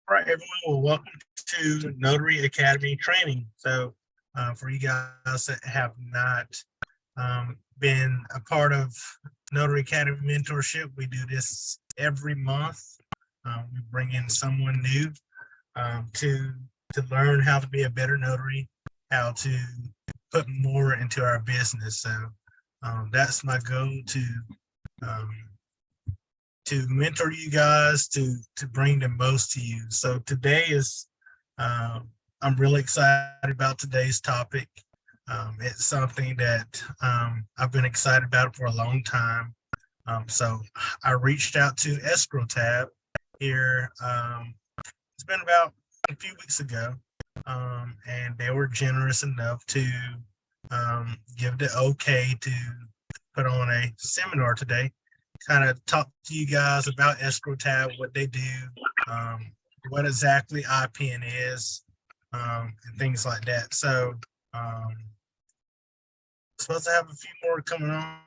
All right, everyone. Well, welcome to Notary Academy training. So, for you guys that have not been a part of Notary Academy mentorship, we do this every month. We bring in someone new to learn how to be a better notary, how to put more into our business. So, that's my goal um, to mentor you guys to bring the most to you. So today is I'm really excited about today's topic. It's something that I've been excited about for a long time. So I reached out to ESCROW TAB here. It's been about a few weeks ago, and they were generous enough to give the okay to put on a seminar today, kind of talk to you guys about ESCROW TAB, what they do, what exactly IPEN is, and things like that. So supposed to have a few more coming on.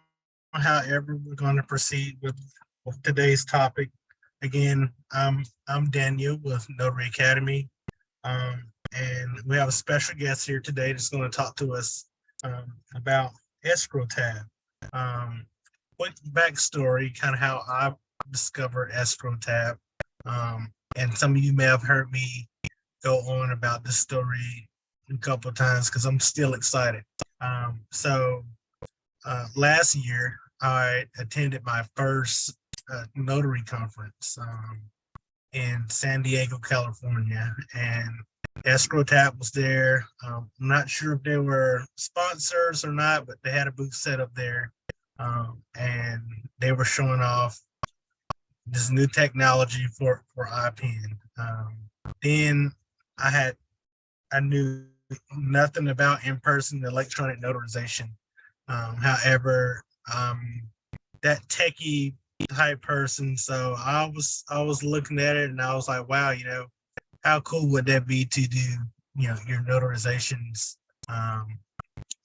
However, we're going to proceed with today's topic. Again, I'm Daniel with Notary Academy, and we have a special guest here today that's going to talk to us about ESCROW TAB. Quick backstory, kind of how I discovered ESCROW TAB. And some of you may have heard me go on about this story a couple of times because I'm still excited. So last year, I attended my first notary conference in San Diego, California, and ESCROW TAB was there. I'm not sure if they were sponsors or not, but they had a booth set up there. And they were showing off this new technology for IPEN. Then I knew nothing about in-person electronic notarization. However, that techie type person, so I was looking at it and I was like, wow, how cool would that be to do, your notarizations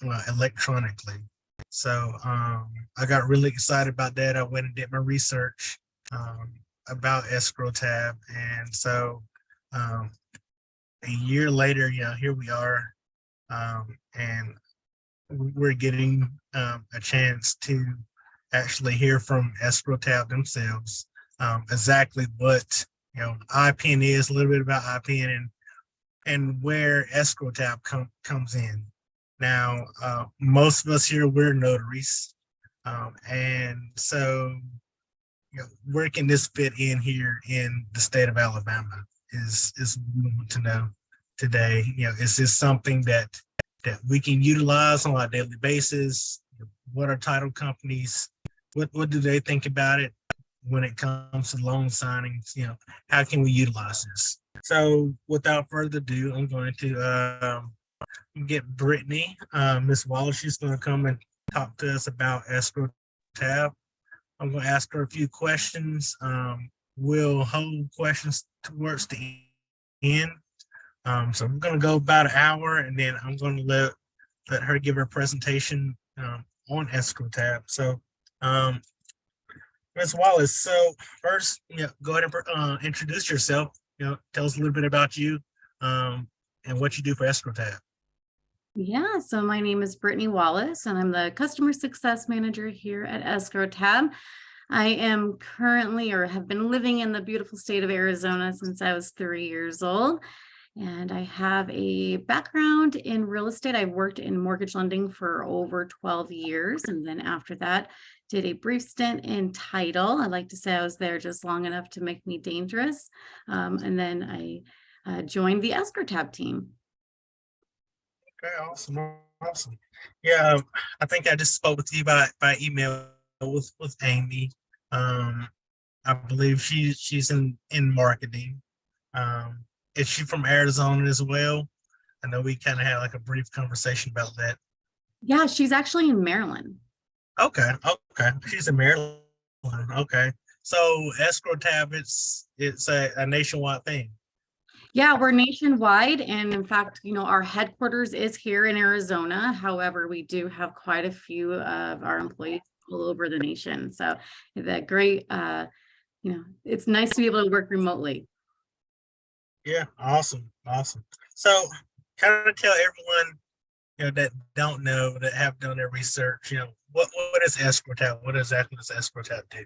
electronically. So I got really excited about that. I went and did my research about ESCROW TAB. And so a year later, here we are. And we're getting a chance to actually hear from ESCROW TAB themselves exactly what IPEN is, a little bit about IPEN and where ESCROW TAB comes in. Now, most of us here, we're notaries. And so, where can this fit in here in the state of Alabama is we want to know today. Is this something that we can utilize on a daily basis? What are title companies? What do they think about it when it comes to loan signings? How can we utilize this? So without further ado, I'm going to get Brittney, Miss Wallace. She's going to come and talk to us about ESCROW TAB. I'm going to ask her a few questions. We'll hold questions towards the end. So we're going to go about an hour, and then I'm going to let her give her presentation on ESCROW TAB. So, Ms. Wallace, so first, go ahead and introduce yourself. Tell us a little bit about you and what you do for ESCROW TAB. Yeah, so my name is Brittney Wallace, and I'm the Customer Success Manager here at ESCROW TAB. I am currently, or have been living in the beautiful state of Arizona since I was 3 years old. And I have a background in real estate. I've worked in mortgage lending for over 12 years. And then after that, did a brief stint in title. I like to say I was there just long enough to make me dangerous. And then I joined the ESCROW TAB team. Okay, awesome. Yeah, I think I just spoke with you by email with Amy. I believe she's in marketing. Is she from Arizona as well? I know we kind of had like a brief conversation about that. Yeah, she's actually in Maryland. Okay. She's in Maryland. Okay. So ESCROW TAB, it's a nationwide thing. Yeah, we're nationwide. And in fact, our headquarters is here in Arizona. However, we do have quite a few of our employees all over the nation. So that great, it's nice to be able to work remotely. Yeah, awesome, awesome. So, kind of tell everyone, that don't know, that have done their research, what is escrow tab? What exactly does escrow tab do?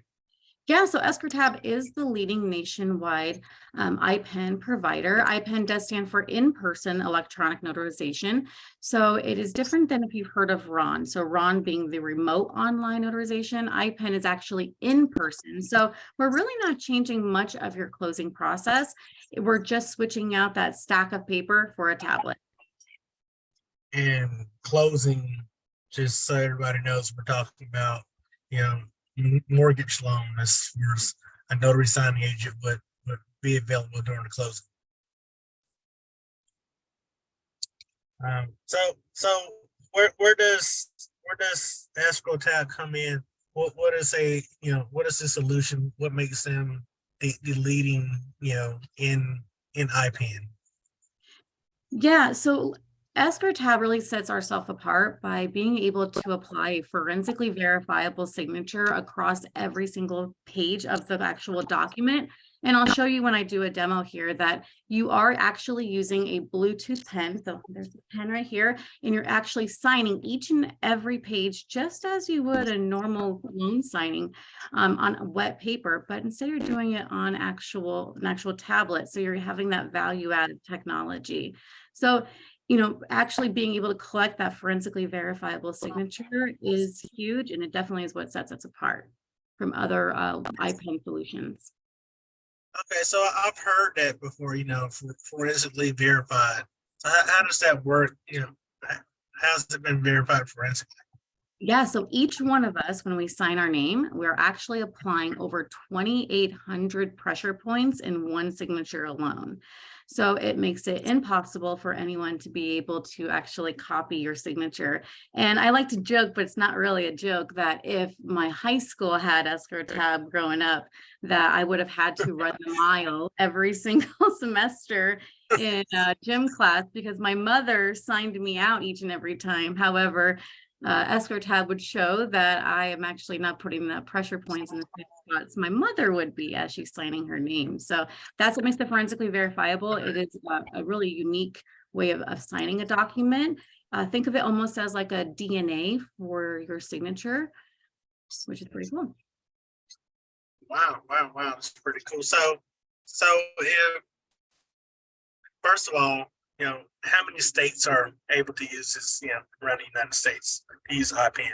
Yeah, so ESCROW TAB is the leading nationwide IPEN provider. IPEN does stand for in-person electronic notarization. So it is different than if you've heard of RON. So RON being the remote online notarization, IPEN is actually in person. So we're really not changing much of your closing process. We're just switching out that stack of paper for a tablet. And closing, just so everybody knows, we're talking about, you know, mortgage loan as far as a notary signing agent would be available during the closing. So where does escrow tab come in? What is what is the solution? What makes them the leading in IPEN? Yeah, so ESCROW TAB really sets ourselves apart by being able to apply a forensically verifiable signature across every single page of the actual document. And I'll show you when I do a demo here that you are actually using a Bluetooth pen. So there's a pen right here, and you're actually signing each and every page just as you would a normal loan signing on a wet paper, but instead you're doing it on an actual tablet. So you're having that value added technology. So, actually being able to collect that forensically verifiable signature is huge, and it definitely is what sets us apart from other IPEN solutions. Okay, so I've heard that before, forensically verified. So how does that work? How's it been verified forensically? Yeah, so each one of us, when we sign our name, we're actually applying over 2,800 pressure points in one signature alone. So it makes it impossible for anyone to be able to actually copy your signature. And I like to joke, but it's not really a joke, that if my high school had ESCROW TAB growing up, that I would have had to run the mile every single semester in gym class because my mother signed me out each and every time. However, ESCROW TAB would show that I am actually not putting the pressure points in the same spots my mother would be as she's signing her name. So that's what makes it forensically verifiable. It is a really unique way of signing a document. Think of it almost as like a DNA for your signature, which is pretty cool. Wow, wow, wow, that's pretty cool. So if first of all, how many states are able to use this, around the United States to use IPEN?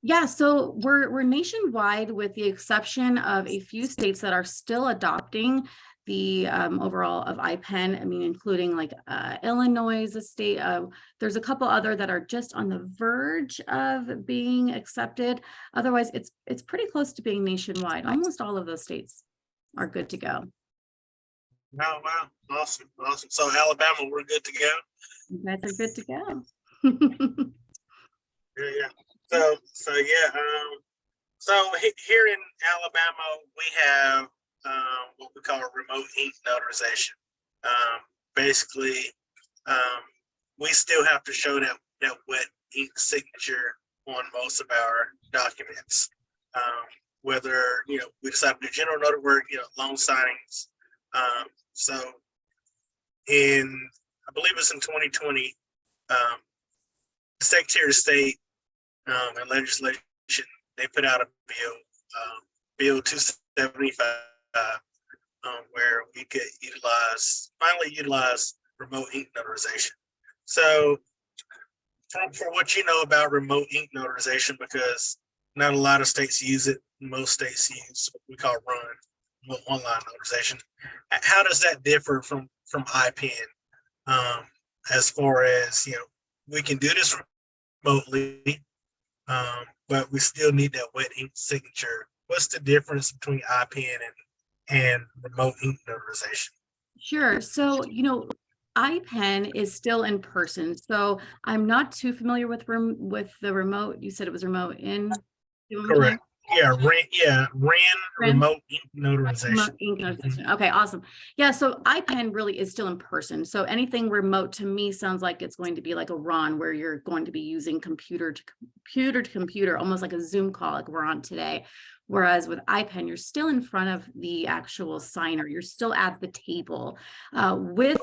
Yeah, so we're nationwide with the exception of a few states that are still adopting the overall of IPEN. I mean, including like Illinois is a state. There's a couple other that are just on the verge of being accepted. Otherwise, it's pretty close to being nationwide. Almost all of those states are good to go. Wow, wow, awesome, awesome. So Alabama, we're good to go. You guys are good to go. Yeah, yeah. So yeah. So here in Alabama, we have what we call a remote ink notarization. Basically, we still have to show that wet ink signature on most of our documents. Whether we decide to do general notary work, loan signings. So I believe it's in 2020, the Secretary of State and legislation, they put out a bill 275, where we could finally utilize remote ink notarization. So for what you know about remote ink notarization, because not a lot of states use it, most states use what we call RUN, online notarization. How does that differ from IPEN? As far as we can do this remotely, but we still need that wet ink signature. What's the difference between IPEN and remote ink notarization? Sure. So, IPEN is still in person. So I'm not too familiar with the remote. You said it was remote in. Correct. Yeah, RAN remote ink notarization. Ink notarization. Okay, awesome. Yeah, so IPEN really is still in person. So anything remote to me sounds like it's going to be like a RON where you're going to be using computer to computer, almost like a Zoom call like we're on today. Whereas with IPEN, you're still in front of the actual signer. You're still at the table. With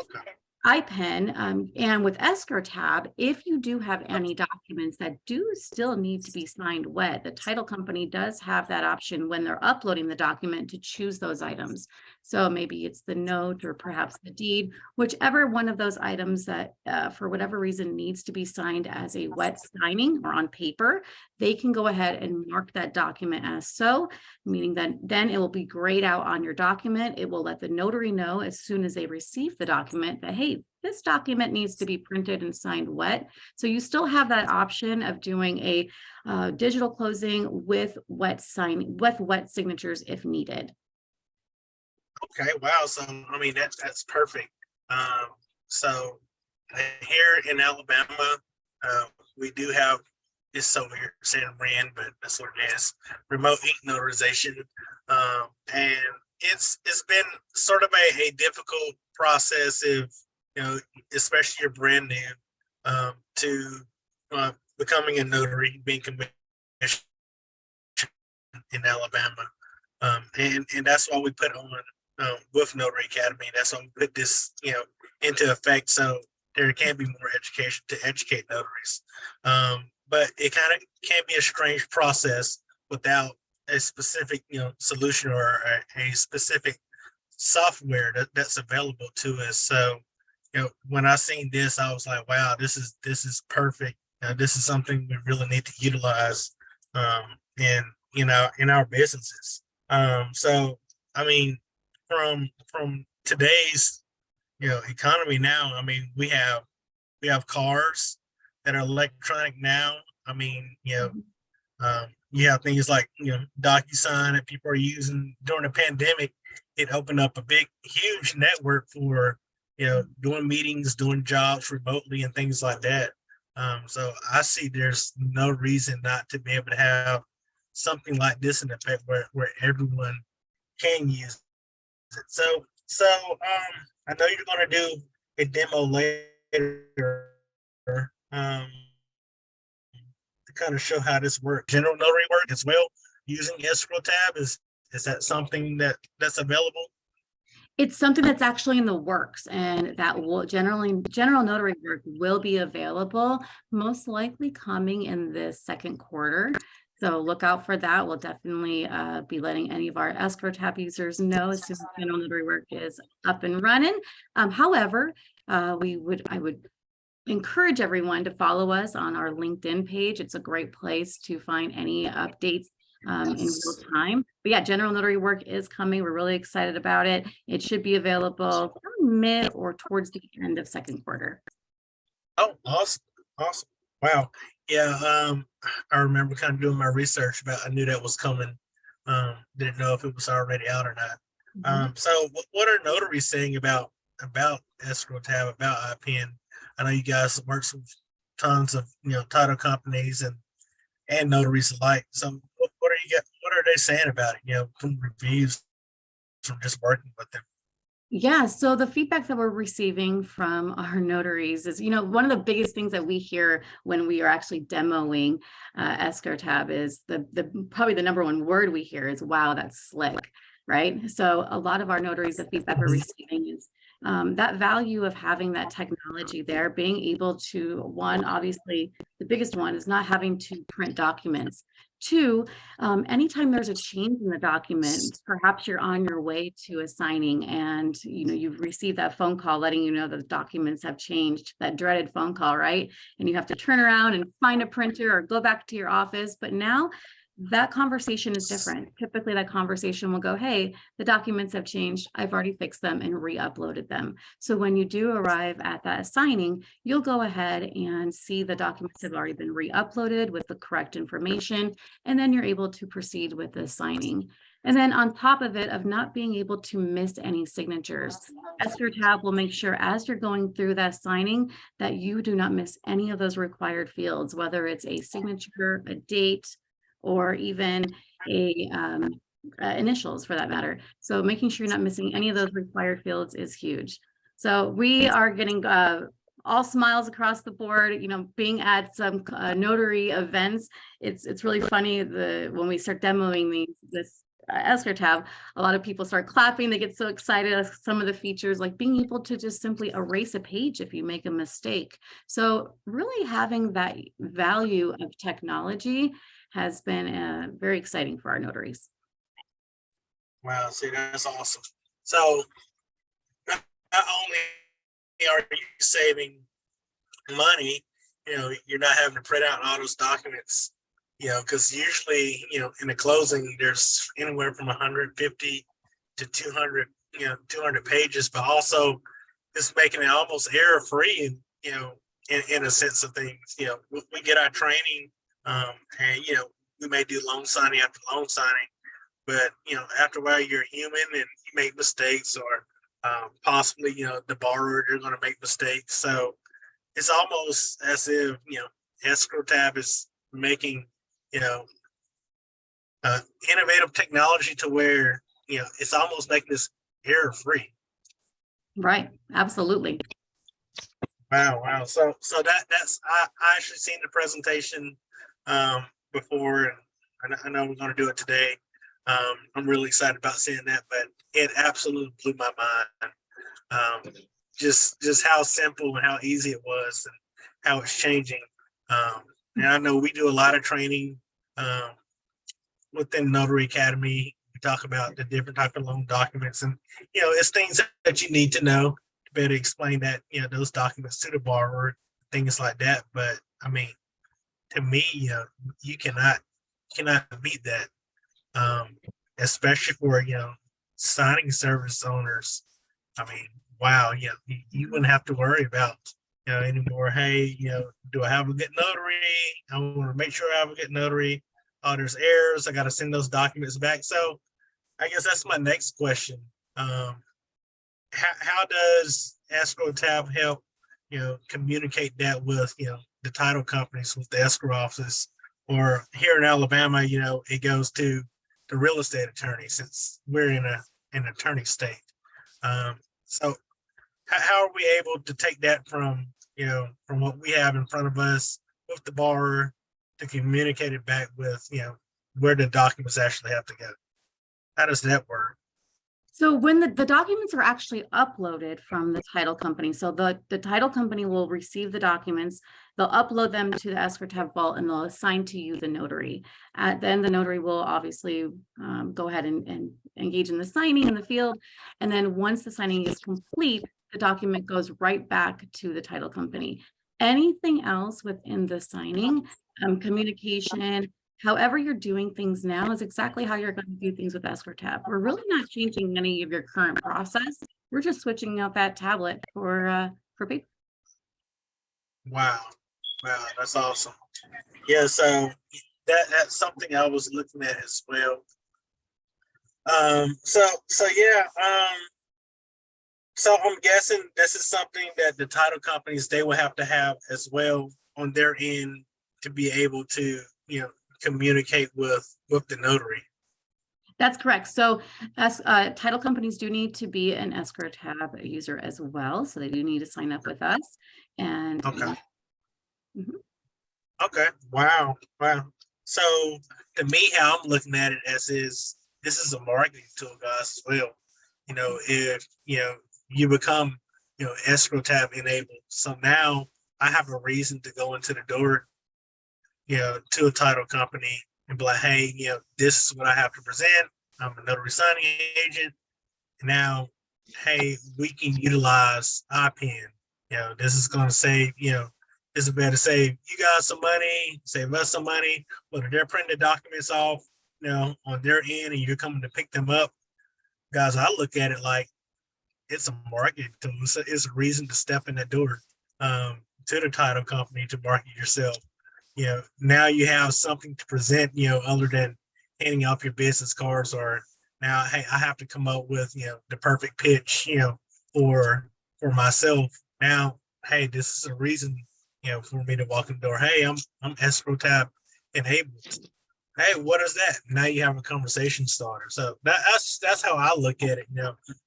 IPEN and with ESCROW tab, if you do have any documents that do still need to be signed wet, the title company does have that option when they're uploading the document to choose those items. So maybe it's the note or perhaps the deed, whichever one of those items that for whatever reason needs to be signed as a wet signing or on paper, they can go ahead and mark that document as so, meaning that then it will be grayed out on your document. It will let the notary know as soon as they receive the document that, hey, this document needs to be printed and signed wet. So you still have that option of doing a digital closing with wet signing, with wet signatures if needed. Okay, wow. So I mean that's perfect. So here in Alabama, we do have it's so weird saying RAN, but that's what it is, remote ink notarization. And it's been sort of a difficult process if especially you're brand new to becoming a notary, being commissioned in Alabama. And that's why we put on with Notary Academy. That's why we put this, into effect so there can be more education to educate notaries. But it kind of can be a strange process without a specific, solution or a specific software that's available to us. So, when I seen this, I was like, wow, this is perfect. This is something we really need to utilize in our businesses. So I mean, from today's economy now, I mean, we have cars that are electronic now. I mean, you have things like DocuSign that people are using during the pandemic. It opened up a huge network for doing meetings, doing jobs remotely, and things like that. So I see there's no reason not to be able to have something like this in effect where everyone can use it. So I know you're going to do a demo later to kind of show how this works. General notary work as well using ESCROW tab is that something that's available? It's something that's actually in the works, and that will general notary work will be available, most likely coming in this second quarter. So look out for that. We'll definitely be letting any of our ESCROW tab users know as soon as general notary work is up and running. However, I would encourage everyone to follow us on our LinkedIn page. It's a great place to find any updates in real time. But yeah, general notary work is coming. We're really excited about it. It should be available mid or towards the end of second quarter. Oh, awesome. Wow. Yeah, I remember kind of doing my research I knew that was coming. Didn't know if it was already out or not. So what are notaries saying about ESCROW tab, about IPEN? I know you guys work with tons of title companies and notaries alike. So what are they saying about it? From reviews from just working with them. Yeah, so the feedback that we're receiving from our notaries is, one of the biggest things that we hear when we are actually demoing ESCROW tab is probably the number one word we hear is, wow, that's slick, right? So a lot of our notaries, the feedback we're receiving is that value of having that technology there, being able to, one, obviously, the biggest one is not having to print documents. Two, anytime there's a change in the document, perhaps you're on your way to a signing and you've received that phone call letting you know that the documents have changed, that dreaded phone call, right? And you have to turn around and find a printer or go back to your office. But now that conversation is different. Typically that conversation will go, hey, the documents have changed. I've already fixed them and re-uploaded them. So when you do arrive at that signing, you'll go ahead and see the documents have already been re-uploaded with the correct information, and then you're able to proceed with the signing. And then on top of it, of not being able to miss any signatures, ESCROW tab will make sure as you're going through that signing that you do not miss any of those required fields, whether it's a signature, a date, or even initials for that matter. So making sure you're not missing any of those required fields is huge. So we are getting all smiles across the board. You know, being at some notary events, it's really funny when we start demoing this ESCROW tab, a lot of people start clapping. They get so excited at some of the features, like being able to just simply erase a page if you make a mistake. So really having that value of technology has been very exciting for our notaries. Wow, see, that's awesome. So not only are you saving money, you're not having to print out all those documents, because usually, in the closing, there's anywhere from 150 to 200, 200 pages, but also it's making it almost error free, and, in a sense of things. We get our training, and, we may do loan signing after loan signing, but, after a while, you're human and you make mistakes, or possibly, the borrower, you're going to make mistakes. So it's almost as if, ESCROW tab is making, innovative technology to where, it's almost making this error free. Right. Absolutely. Wow. So that's I actually seen the presentation before, and I know we're going to do it today. I'm really excited about seeing that, but it absolutely blew my mind. Just how simple and how easy it was, and how it's changing. And I know we do a lot of training within Notary Academy. We talk about the different type of loan documents, and it's things that you need to know to better explain that those documents to the borrower, things like that. But I mean, to me, you cannot beat that, especially for signing service owners. I mean, wow, you wouldn't have to worry about anymore. Hey, do I have a good notary? I want to make sure I have a good notary. Oh, there's errors. I got to send those documents back. So I guess that's my next question. How does ESCROW tab help communicate that with the title companies, with the escrow office, or here in Alabama, it goes to the real estate attorney, since we're in an attorney state. So how are we able to take that from what we have in front of us with the borrower to communicate it back with where the documents actually have to go? How does that work? So when the documents are actually uploaded from the title company, so the title company will receive the documents, they'll upload them to the ESCROW tab vault, and they'll assign to you the notary. Then the notary will obviously go ahead and engage in the signing in the field. And then once the signing is complete, the document goes right back to the title company. Anything else within the signing, communication, however you're doing things now is exactly how you're going to do things with ESCROW tab. We're really not changing any of your current process. We're just switching out that tablet for paper. Wow, that's awesome. Yeah, so that's something I was looking at as well. So yeah, so I'm guessing this is something that the title companies, they will have to have as well on their end to be able to communicate with the notary. That's correct. So as title companies do need to be an ESCROW tab user as well. So they do need to sign up with us. And okay. Okay. Wow. So to me, how I'm looking at it as this is a marketing tool, guys, as well. If you become ESCROW tab enabled, so now I have a reason to go into the door to a title company and be like, hey, this is what I have to present. I'm a notary signing agent. Now, hey, we can utilize IPEN. This is going to save, this is better to save you guys some money, save us some money. Whether they're printing the documents off, on their end, and you're coming to pick them up, guys, I look at it like it's a marketing tool. It's a reason to step in the door to the title company to market yourself. Now you have something to present, other than handing off your business cards, or now, hey, I have to come up with, the perfect pitch, for myself. Now, hey, this is a reason, for me to walk in the door. Hey, I'm ESCROW tab enabled. Hey, what is that? Now you have a conversation starter. So that's how I look at it.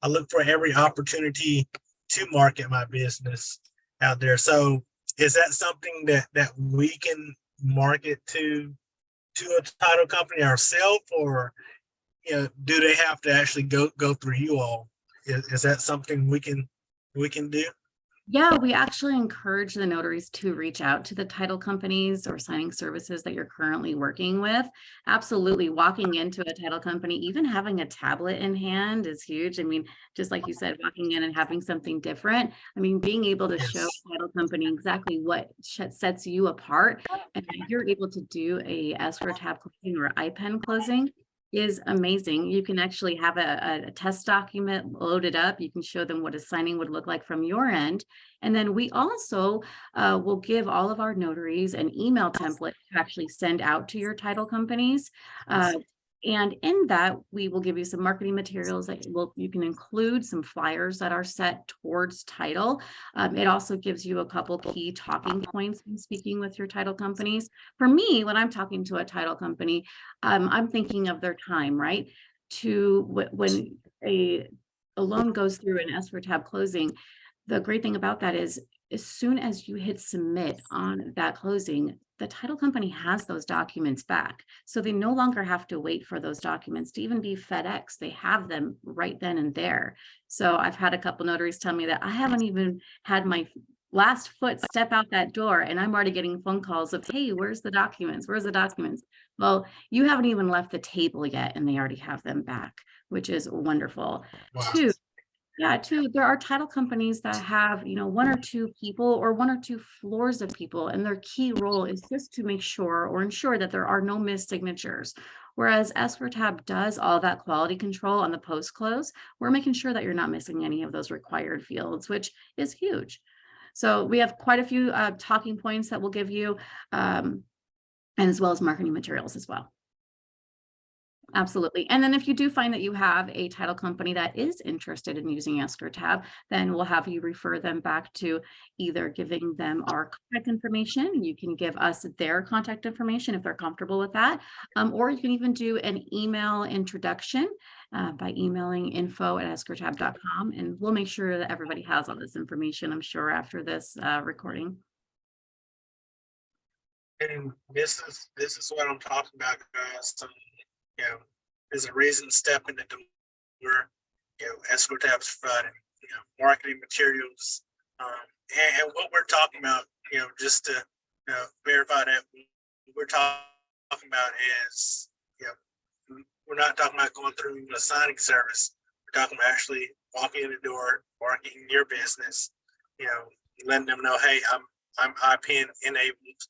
I look for every opportunity to market my business, out there. So is that something that we can market to a title company ourselves, or do they have to actually go through you all? Is that something we can do? Yeah, we actually encourage the notaries to reach out to the title companies or signing services that you're currently working with. Absolutely. Walking into a title company, even having a tablet in hand is huge. I mean, just like you said, walking in and having something different. I mean, being able to show Yes. title company exactly what sets you apart, and that you're able to do a escrow tab closing or IPEN closing is amazing. You can actually have a test document loaded up. You can show them what a signing would look like from your end. And then we also will give all of our notaries an email template to actually send out to your title companies. And in that, we will give you some marketing materials that you can include some flyers that are set towards title. It also gives you a couple key talking points when speaking with your title companies. For me, when I'm talking to a title company, I'm thinking of their time, right? When a loan goes through an escrow tab closing, the great thing about that is as soon as you hit submit on that closing, the title company has those documents back. So they no longer have to wait for those documents to even be FedEx. They have them right then and there. So I've had a couple notaries tell me that I haven't even had my last foot step out that door and I'm already getting phone calls of, hey, where's the documents? Where's the documents? Well, you haven't even left the table yet and they already have them back, which is wonderful. Wow. Two, there are title companies that have, one or two people or one or two floors of people, and their key role is just to make sure or ensure that there are no missed signatures. Whereas escrow tab does all that quality control on the post close, we're making sure that you're not missing any of those required fields, which is huge. So we have quite a few talking points that we'll give you, and as well as marketing materials as well. Absolutely. And then if you do find that you have a title company that is interested in using escrow tab, then we'll have you refer them back to either giving them our contact information. You can give us their contact information if they're comfortable with that. Or you can even do an email introduction by emailing info@escrowtab.com. And we'll make sure that everybody has all this information, I'm sure, after this recording. And this is what I'm talking about, guys. So, there's a reason to step in the door. Escrow tabs providing, marketing materials, and what we're talking about. Just to verify that we're talking about is, we're not talking about going through a signing service. We're talking about actually walking in the door, marketing your business. Letting them know, hey, I'm IPEN enabled.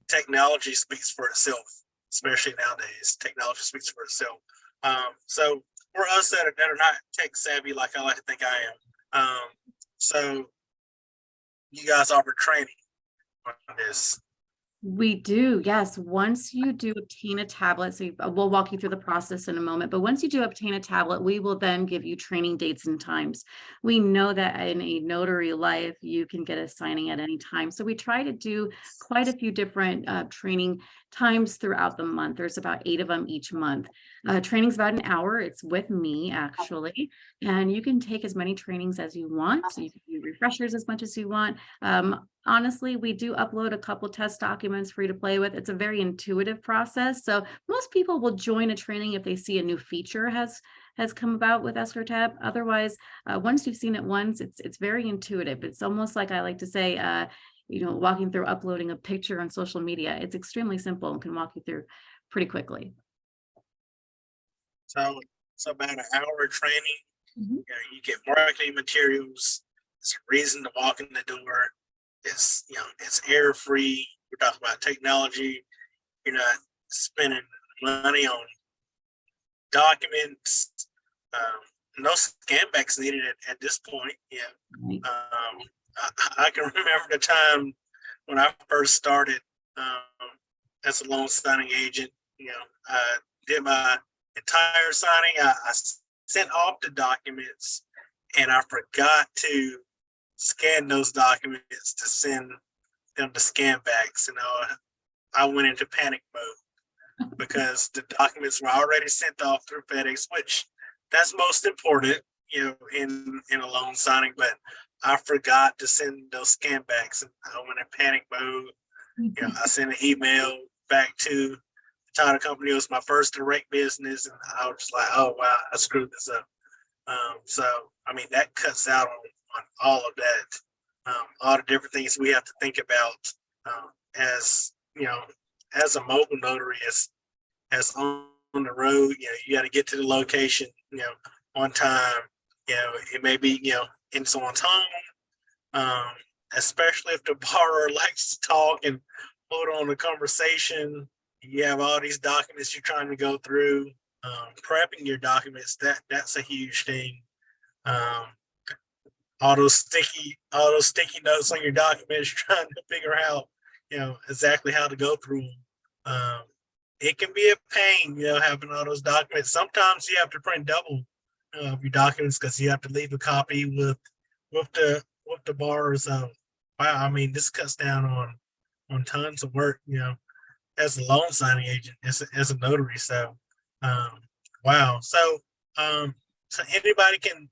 Technology speaks for itself. Especially nowadays, technology speaks for itself. So for us that are not tech savvy, like I like to think I am, so you guys offer training on this. We do, yes. Once you do obtain a tablet, so we'll walk you through the process in a moment, but once you do obtain a tablet, we will then give you training dates and times. We know that in a notary life, you can get a signing at any time. So we try to do quite a few different training times throughout the month. There's about 8 of them each month. Training's about an hour. It's with me, actually, and you can take as many trainings as you want. So you can do refreshers as much as you want. Honestly, we do upload a couple test documents for you to play with. It's a very intuitive process. So most people will join a training if they see a new feature has come about with escrow tab. Otherwise, once you've seen it once, it's very intuitive. It's almost like I like to say, walking through uploading a picture on social media. It's extremely simple and can walk you through pretty quickly. So it's about an hour of training. You get marketing materials. It's a reason to walk in the door. It's it's error free. We're talking about technology. You're not spending money on documents. No scan backs needed at this point. Right. I can remember the time when I first started as a loan signing agent. I did my entire signing. I sent off the documents, and I forgot to scan those documents to send them to scan backs. I went into panic mode because the documents were already sent off through FedEx, which that's most important, in a loan signing. But I forgot to send those scan backs, and I went in panic mode. I sent an email back to the title company. It was my first direct business, and I was just like, oh wow, I screwed this up. So I mean, that cuts out on all of that, all the different things we have to think about, as as a mobile notary, as on the road. You got to get to the location, on time. It may be in someone's home, especially if the borrower likes to talk and hold on to conversation. You have all these documents you're trying to go through. Prepping your documents, that's a huge thing. Um, all those sticky notes on your documents, trying to figure out exactly how to go through them. It can be a pain, having all those documents. Sometimes you have to print double your documents because you have to leave a copy with the borrower's. Wow, I mean, this cuts down on tons of work, as a loan signing agent, as a notary. So wow. So anybody can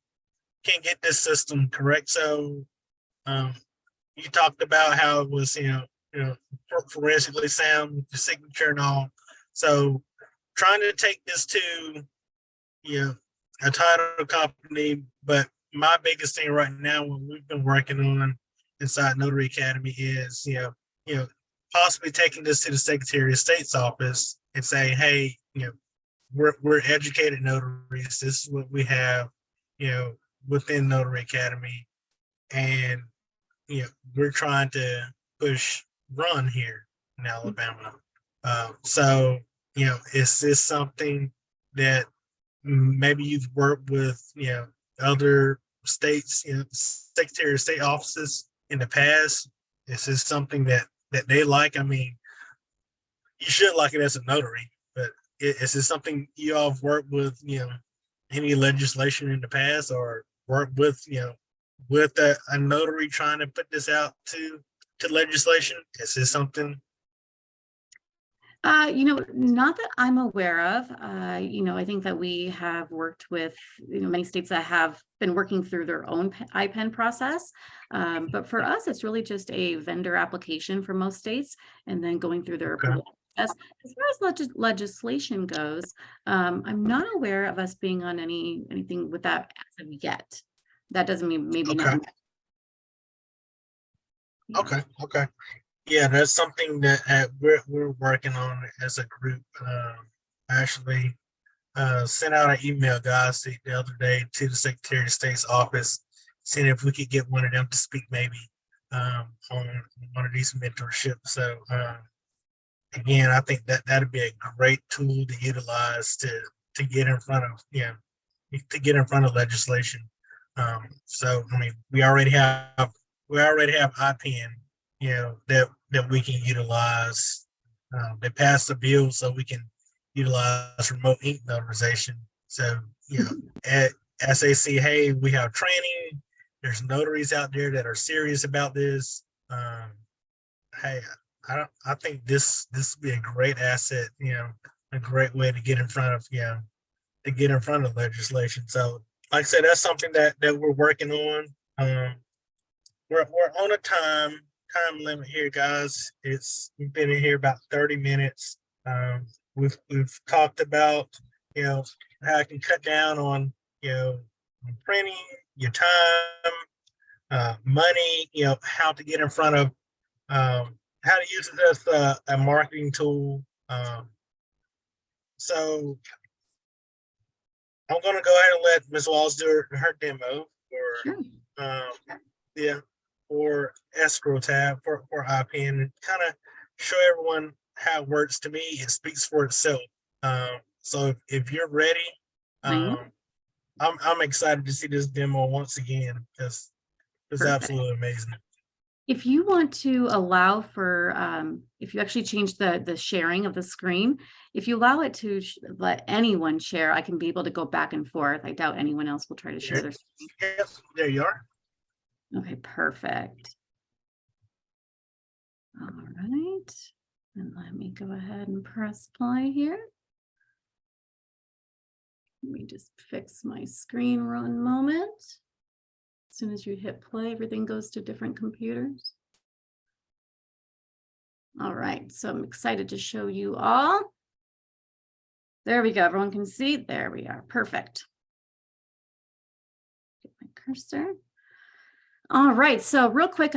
get this system, correct? So you talked about how it was, forensically sound, the signature and all. So trying to take this to a title company, but my biggest thing right now, what we've been working on inside Notary Academy is, possibly taking this to the Secretary of State's office and saying, hey, we're educated notaries. This is what we have, within Notary Academy, and we're trying to push run here in Alabama. So is this something that maybe you've worked with other states, Secretary of State offices in the past? Is this something that they like? I mean, you should like it as a notary, but is this something you all have worked with, any legislation in the past, or work with, with a notary trying to put this out to legislation? Is this something? Not that I'm aware of. I think that we have worked with, many states that have been working through their own IPEN process. But for us, it's really just a vendor application for most states and then going through their Okay. approval process. As far as legislation goes, I'm not aware of us being on anything with that as of yet. That doesn't mean maybe Okay. not. Yeah. Okay. Yeah, that's something that we're working on as a group. Actually, sent out an email, guys, the other day to the Secretary of State's office, seeing if we could get one of them to speak maybe on one of these mentorships. So again, I think that'd be a great tool to utilize to get in front of legislation. So I mean, we already have IPEN, that we can utilize. They passed a bill so we can utilize remote ink notarization. So as they see, hey, we have training. There's notaries out there that are serious about this. Hey, I think this would be a great asset. A great way to get in front of legislation. So, like I said, that's something that we're working on. We're on a time limit here, guys. We've been in here about 30 minutes. We've talked about how I can cut down on printing, your time, money. How to get in front of how to use it as a marketing tool. So I'm going to go ahead and let Ms. Wallace do her demo Sure. for ESCROW tab for IPEN, and kind of show everyone how it works. To me, it speaks for itself. So if you're ready, I'm excited to see this demo once again, because it's absolutely amazing. If you want to allow for, if you actually change the sharing of the screen, if you allow it to let anyone share, I can be able to go back and forth. I doubt anyone else will try to share their screen. Yes, there you are. Okay, perfect. All right. And let me go ahead and press play here. Let me just fix my screen one moment. soon as you hit play, everything goes to different computers. All right, so I'm excited to show you all. There we go. Everyone can see. There we are. Perfect. Get my cursor. All right, so real quick,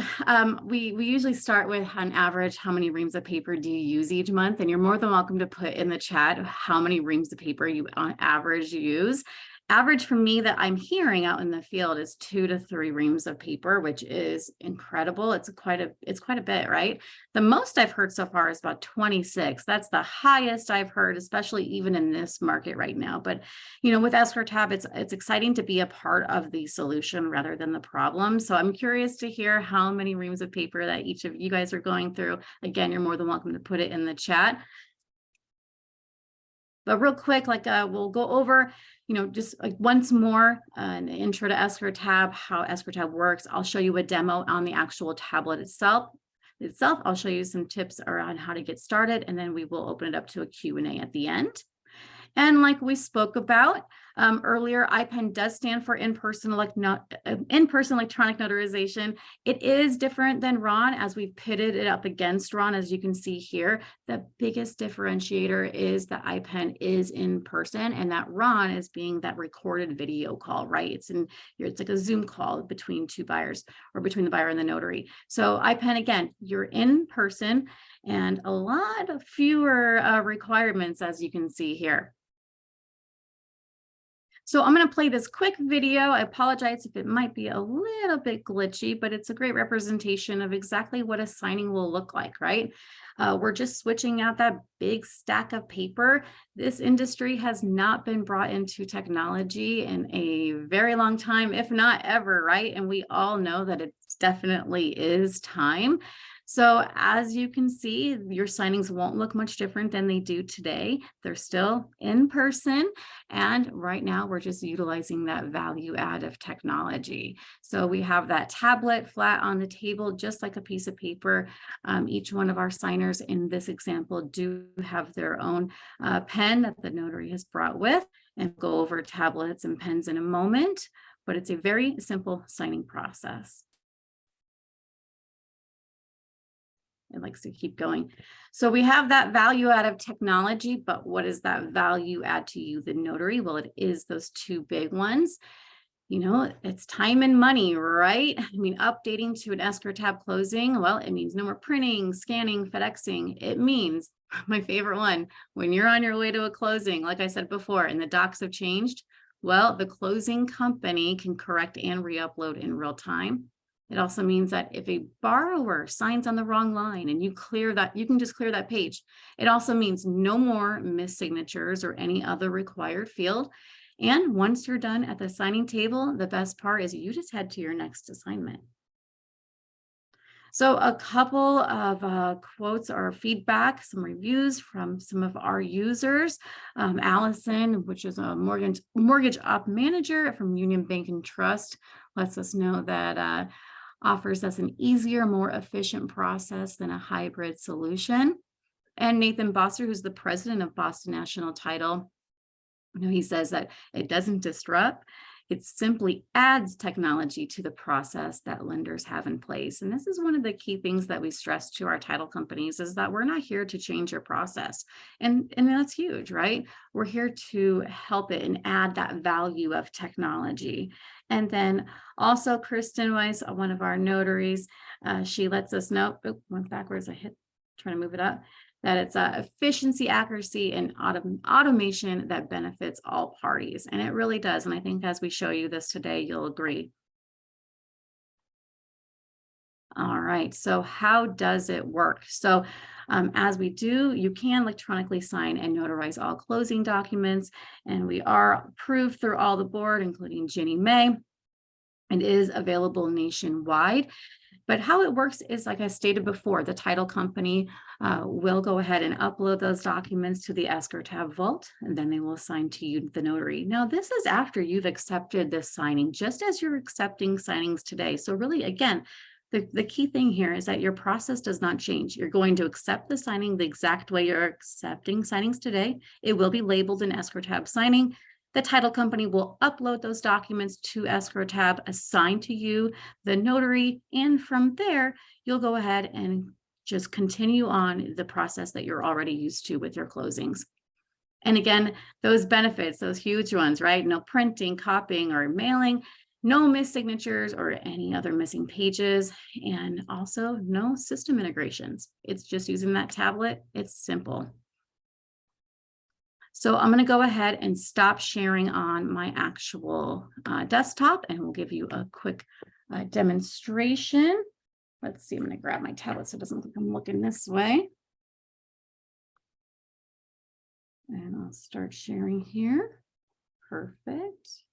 we usually start with, on average, how many reams of paper do you use each month? And you're more than welcome to put in the chat how many reams of paper you on average use. Average for me that I'm hearing out in the field is 2 to 3 reams of paper, which is incredible. It's quite a bit, right? The most I've heard so far is about 26. That's the highest I've heard, especially even in this market right now. But you know, with ESCROW TAB, it's exciting to be a part of the solution rather than the problem. So I'm curious to hear how many reams of paper that each of you guys are going through. Again, you're more than welcome to put it in the chat. But real quick, we'll go over, you know, just like once more, an intro to ESCROW TAB, how ESCROW TAB works. I'll show you a demo on the actual tablet itself. I'll show you some tips around how to get started, and then we will open it up to a Q&A at the end. And like we spoke about earlier, IPEN does stand for in-person electronic notarization. It is different than RON, as we've pitted it up against RON, as you can see here. The biggest differentiator is that IPEN is in person, and that RON is being that recorded video call, right? It's like a Zoom call between two buyers, or between the buyer and the notary. So IPEN, again, you're in person, and a lot of fewer requirements, as you can see here. So I'm going to play this quick video. I apologize if it might be a little bit glitchy, but it's a great representation of exactly what a signing will look like, right? We're just switching out that big stack of paper. This industry has not been brought into technology in a very long time, if not ever, right? And we all know that it definitely is time. So as you can see, your signings won't look much different than they do today. They're still in person. And right now we're just utilizing that value add of technology. So we have that tablet flat on the table, just like a piece of paper. Each one of our signers in this example do have their own pen that the notary has brought with, and go over tablets and pens in a moment, but it's a very simple signing process. It likes to keep going. So we have that value add of technology, but what is that value add to you, the notary? Well, it is those two big ones. You know, it's time and money, right? I mean, updating to an ESCROW TAB closing, well, it means no more printing, scanning, FedExing. It means, my favorite one, when you're on your way to a closing, like I said before, and the docs have changed, well, the closing company can correct and re-upload in real time. It also means that if a borrower signs on the wrong line and you clear that, you can just clear that page. It also means no more missed signatures or any other required field. And once you're done at the signing table, the best part is you just head to your next assignment. So a couple of quotes or feedback, some reviews from some of our users. Allison, which is a mortgage op manager from Union Bank and Trust, lets us know that offers us an easier, more efficient process than a hybrid solution. And Nathan Bosser, who's the president of Boston National Title, you know, he says that it doesn't disrupt, it simply adds technology to the process that lenders have in place. And this is one of the key things that we stress to our title companies, is that we're not here to change your process. And that's huge, right? We're here to help it and add that value of technology. And then also Kristen Weiss, one of our notaries, she lets us know, went backwards, trying to move it up, that it's efficiency, accuracy, and automation that benefits all parties. And it really does. And I think as we show you this today, you'll agree. All right, so how does it work? So as we do, you can electronically sign and notarize all closing documents, and we are approved through all the board, including Ginny May. It is available nationwide. But how it works is, like I stated before, the title company will go ahead and upload those documents to the ESCROW TAB vault, and then they will assign to you, the notary. Now, this is after you've accepted this signing, just as you're accepting signings today. So really, again, the key thing here is that your process does not change. You're going to accept the signing the exact way you're accepting signings today. It will be labeled an ESCROW TAB signing. The title company will upload those documents to Escrow Tab, assigned to you, the notary, and from there, you'll go ahead and just continue on the process that you're already used to with your closings. And again, those benefits, those huge ones, right? No printing, copying, or mailing, no missed signatures or any other missing pages, and also no system integrations. It's just using that tablet. It's simple. So I'm going to go ahead and stop sharing on my actual desktop, and we'll give you a quick demonstration. Let's see, I'm going to grab my tablet so it doesn't look like I'm looking this way. And I'll start sharing here. Perfect.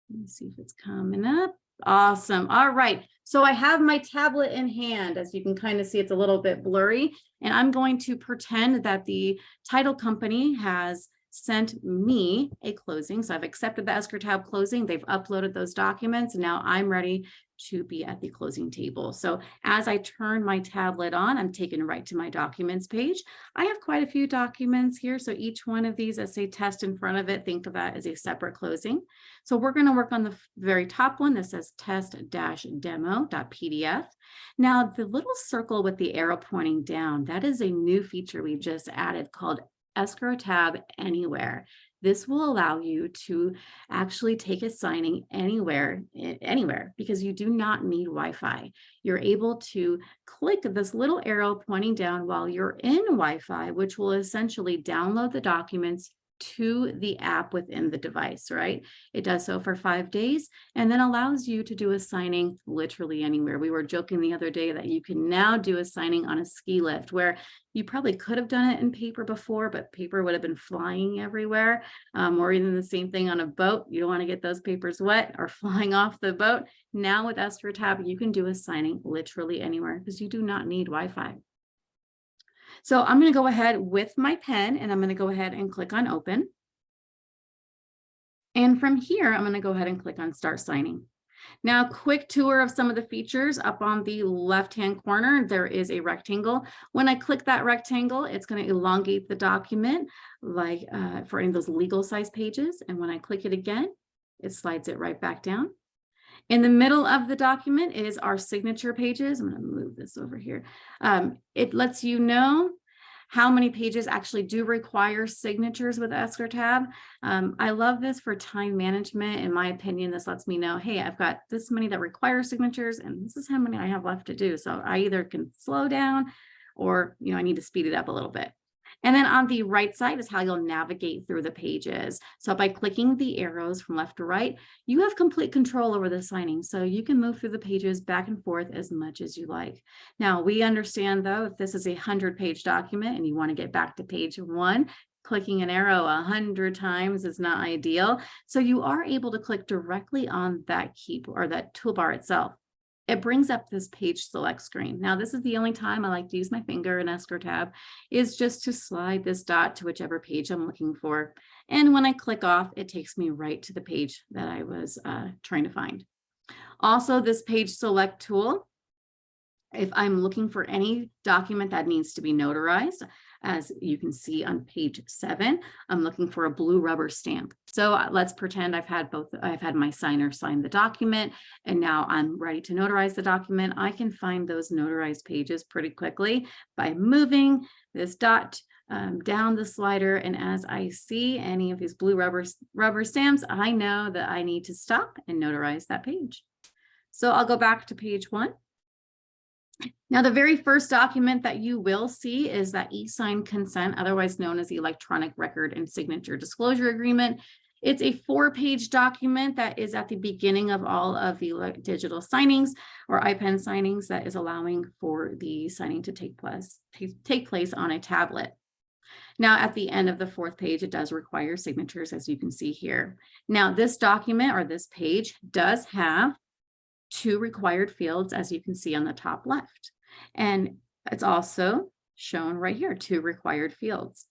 Let me see if it's coming up. Awesome. All right. So I have my tablet in hand. As you can kind of see, it's a little bit blurry. And I'm going to pretend that the title company has sent me a closing. So I've accepted the Escrow Tab closing. They've uploaded those documents. And now I'm ready to be at the closing table. So as I turn my tablet on, I'm taken right to my documents page. I have quite a few documents here. So each one of these, as say test in front of it, think of that as a separate closing. So we're going to work on the very top one that says test-demo.pdf. Now the little circle with the arrow pointing down, that is a new feature we just added called Escrow Tab Anywhere. This will allow you to actually take a signing anywhere, because you do not need Wi-Fi. You're able to click this little arrow pointing down while you're in Wi-Fi, which will essentially download the documents to the app within the device, right? It does so for 5 days and then allows you to do a signing literally anywhere. We were joking the other day that you can now do a signing on a ski lift, where you probably could have done it in paper before, but paper would have been flying everywhere, or even the same thing on a boat. You don't want to get those papers wet or flying off the boat. Now with Escrow Tab, you can do a signing literally anywhere because you do not need Wi-Fi. So I'm going to go ahead with my pen and I'm going to go ahead and click on open. And from here, I'm going to go ahead and click on start signing. Now, quick tour of some of the features. Up on the left-hand corner, there is a rectangle. When I click that rectangle, it's going to elongate the document like for any of those legal size pages. And when I click it again, it slides it right back down. In the middle of the document is our signature pages. I'm going to move this over here. It lets you know how many pages actually do require signatures with Escrow Tab. I love this for time management. In my opinion, this lets me know, hey, I've got this many that require signatures and this is how many I have left to do. So I either can slow down or, I need to speed it up a little bit. And then on the right side is how you'll navigate through the pages. So by clicking the arrows from left to right, you have complete control over the signing. So you can move through the pages back and forth as much as you like. Now, we understand, though, if this is a 100-page document and you want to get back to page 1, clicking an arrow 100 times is not ideal. So you are able to click directly on that key or that toolbar itself. It brings up this page select screen. Now, this is the only time I like to use my finger in Escrow Tab, is just to slide this dot to whichever page I'm looking for. And when I click off, it takes me right to the page that I was trying to find. Also, this page select tool, if I'm looking for any document that needs to be notarized, as you can see on page 7, I'm looking for a blue rubber stamp. So let's pretend I've had my signer sign the document and now I'm ready to notarize the document. I can find those notarized pages pretty quickly by moving this dot down the slider. And as I see any of these blue rubber stamps, I know that I need to stop and notarize that page. So I'll go back to page 1. Now, the very first document that you will see is that e-sign consent, otherwise known as the electronic record and signature disclosure agreement. It's a 4-page document that is at the beginning of all of the digital signings or IPEN signings that is allowing for the signing to take place on a tablet. Now, at the end of the 4th page, it does require signatures, as you can see here. Now, this document or this page does have 2 required fields, as you can see on the top left. And it's also shown right here, 2 required fields.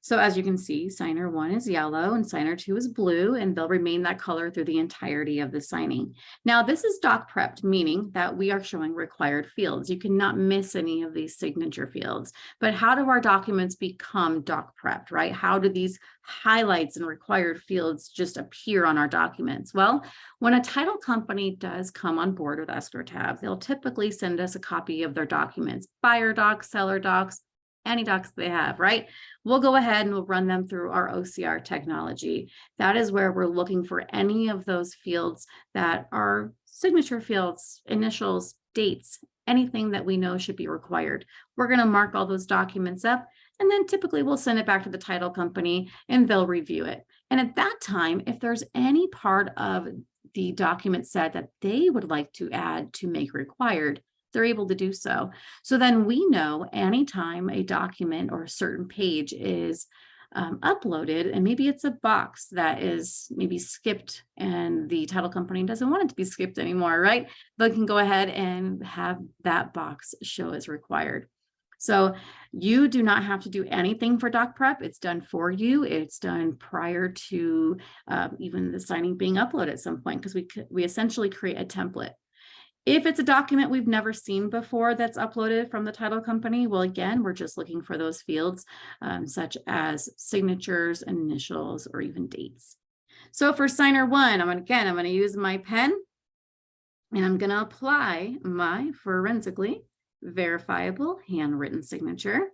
So as you can see, signer 1 is yellow and signer 2 is blue, and they'll remain that color through the entirety of the signing. Now, this is doc prepped, meaning that we are showing required fields. You cannot miss any of these signature fields. But how do our documents become doc prepped, right? How do these highlights and required fields just appear on our documents? Well, when a title company does come on board with ESCROW Tab, they'll typically send us a copy of their documents, buyer docs, seller docs, any docs they have, right? We'll go ahead and we'll run them through our OCR technology. That is where we're looking for any of those fields that are signature fields, initials, dates, anything that we know should be required. We're going to mark all those documents up, and then typically we'll send it back to the title company and they'll review it. And at that time, if there's any part of the document set that they would like to add to make required, they're able to do so. So then we know anytime a document or a certain page is uploaded, and maybe it's a box that is maybe skipped and the title company doesn't want it to be skipped anymore, right? They can go ahead and have that box show as required. So you do not have to do anything for doc prep. It's done for you. It's done prior to even the signing being uploaded at some point, because we essentially create a template. If it's a document we've never seen before that's uploaded from the title company, well, again, we're just looking for those fields such as signatures, initials, or even dates. So for signer 1, I'm going to use my pen, and I'm going to apply my forensically verifiable handwritten signature.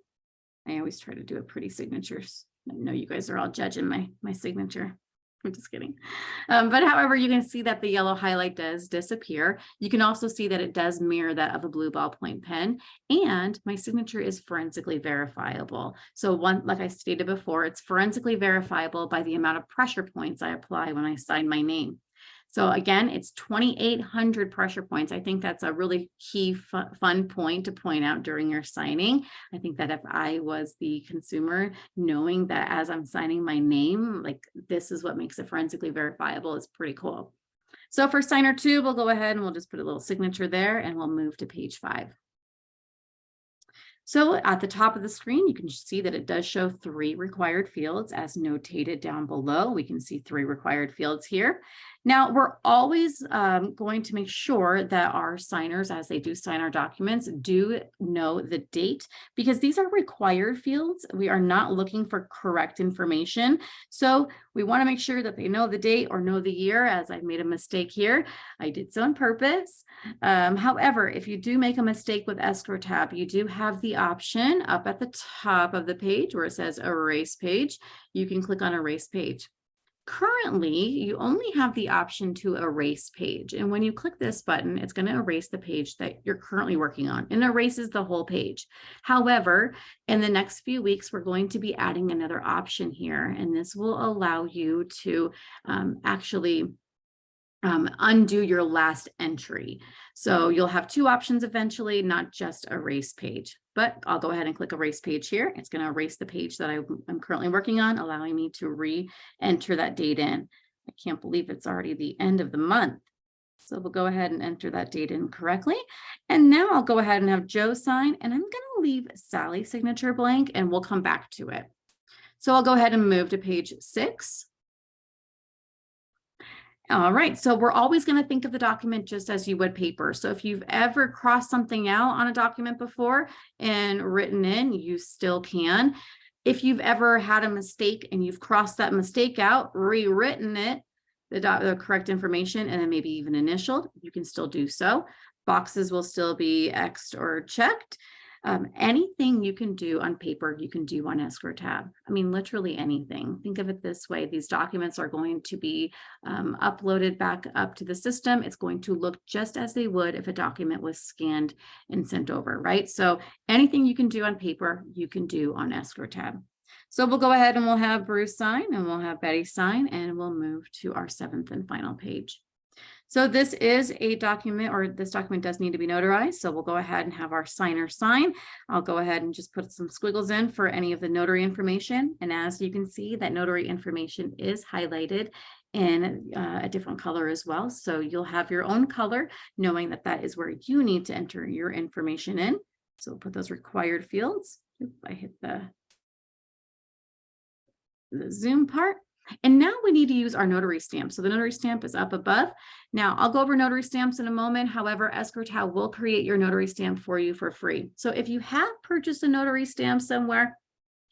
I always try to do a pretty signatures. I know you guys are all judging my signature. I'm just kidding. But however, you can see that the yellow highlight does disappear. You can also see that it does mirror that of a blue ballpoint pen, and my signature is forensically verifiable. So like I stated before, it's forensically verifiable by the amount of pressure points I apply when I sign my name. So again, it's 2,800 pressure points. I think that's a really key fun point to point out during your signing. I think that if I was the consumer, knowing that as I'm signing my name, like this is what makes it forensically verifiable is pretty cool. So for signer 2, we'll go ahead and we'll just put a little signature there, and we'll move to page 5. So at the top of the screen, you can see that it does show 3 required fields as notated down below. We can see 3 required fields here. Now, we're always going to make sure that our signers, as they do sign our documents, do know the date, because these are required fields. We are not looking for correct information. So we want to make sure that they know the date or know the year, as I made a mistake here. I did so on purpose. However, if you do make a mistake with ESCROW tab, you do have the option up at the top of the page where it says erase page. You can click on erase page. Currently, you only have the option to erase page. And when you click this button, it's going to erase the page that you're currently working on, and erases the whole page. However, in the next few weeks, we're going to be adding another option here, and this will allow you to actually undo your last entry. So you'll have 2 options eventually, not just erase page. But I'll go ahead and click erase page here. It's going to erase the page that I'm currently working on, allowing me to re-enter that date in. I can't believe it's already the end of the month. So we'll go ahead and enter that date in correctly. And now I'll go ahead and have Joe sign, and I'm going to leave Sally's signature blank, and we'll come back to it. So I'll go ahead and move to page 6. All right, so we're always going to think of the document just as you would paper. So if you've ever crossed something out on a document before and written in, you still can. If you've ever had a mistake and you've crossed that mistake out, rewritten it, the correct information, and then maybe even initialed, you can still do so. Boxes will still be X'd or checked. Anything you can do on paper, you can do on ESCROW tab. I mean, literally anything. Think of it this way. These documents are going to be uploaded back up to the system. It's going to look just as they would if a document was scanned and sent over, right? So anything you can do on paper, you can do on ESCROW tab. So we'll go ahead and we'll have Bruce sign, and we'll have Betty sign, and we'll move to our 7th and final page. So this is a document, or this document does need to be notarized. So we'll go ahead and have our signer sign. I'll go ahead and just put some squiggles in for any of the notary information. And as you can see, that notary information is highlighted in a different color as well. So you'll have your own color, knowing that that is where you need to enter your information in. So we'll put those required fields. Oop, I hit the the Zoom part. And now we need to use our notary stamp. So the notary stamp is up above. Now I'll go over notary stamps in a moment. However, ESCROW TAB will create your notary stamp for you for free. So if you have purchased a notary stamp somewhere,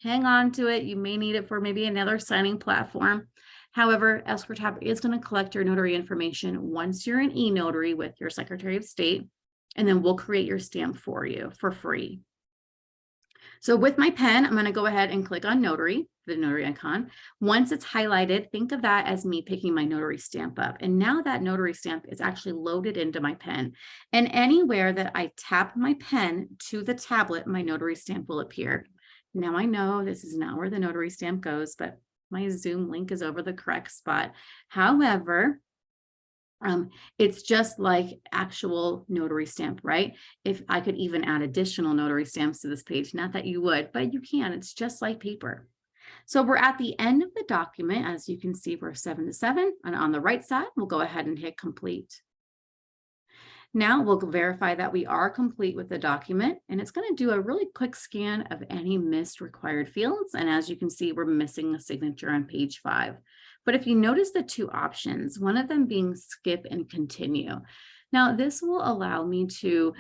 hang on to it. You may need it for maybe another signing platform. However, ESCROW TAB is going to collect your notary information once you're an e-notary with your Secretary of State, and then we'll create your stamp for you for free. So with my pen, I'm going to go ahead and click on notary, the notary icon. Once it's highlighted, think of that as me picking my notary stamp up. And now that notary stamp is actually loaded into my pen. And anywhere that I tap my pen to the tablet, my notary stamp will appear. Now I know this is not where the notary stamp goes, but my Zoom link is over the correct spot. However, it's just like actual notary stamp, right? If I could even add additional notary stamps to this page, not that you would, but you can, it's just like paper. So we're at the end of the document. As you can see, we're 7 to 7, and on the right side, we'll go ahead and hit complete. Now we'll verify that we are complete with the document, and it's going to do a really quick scan of any missed required fields. And as you can see, we're missing a signature on page 5. But if you notice the 2 options, one of them being skip and continue. Now this will allow me to,